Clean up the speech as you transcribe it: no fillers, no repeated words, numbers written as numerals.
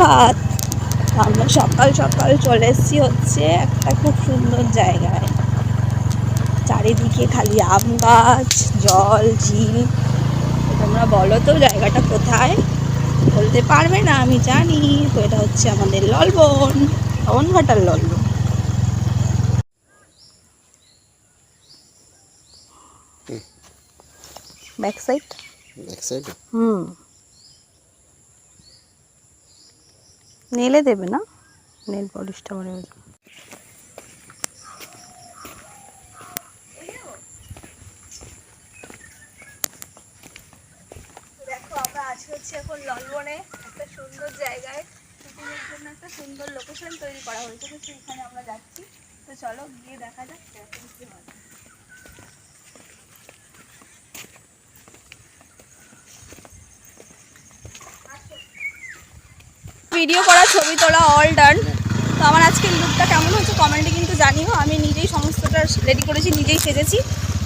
সুপ্রভাত। আমরা সকাল সকাল চলে এসেছি হচ্ছে একটা খুব সুন্দর জায়গায়। চারিদিকে খালি আম গাছ, জল, ঝিল। তোমরা বলো তো জায়গাটা কোথায়? বলতে পারবে না আমি জানি। তো এটা হচ্ছে আমাদের ললবন, পবনঘাটার ললবন। Back side. নেলে দেবে না, নেল পলিশটা মনে হয়। দেখো আমরা আছি হচ্ছে এখন ললবনে, একটা সুন্দর জায়গায়। শুটিংয়ের জন্য একটা সুন্দর লোকেশন তৈরি করা হয়েছে, তো সেইখানে আমরা যাচ্ছি। তো চলো গিয়ে দেখা যাক কেমন কি হয়। ভিডিও করা, ছবি তোলা, অল ডান। তো আমার আজকের লুকটা কেমন হচ্ছে কমেন্টে কিন্তু জানিও। আমি নিজেই সমস্তটা রেডি করেছি, নিজেই সেজেছি।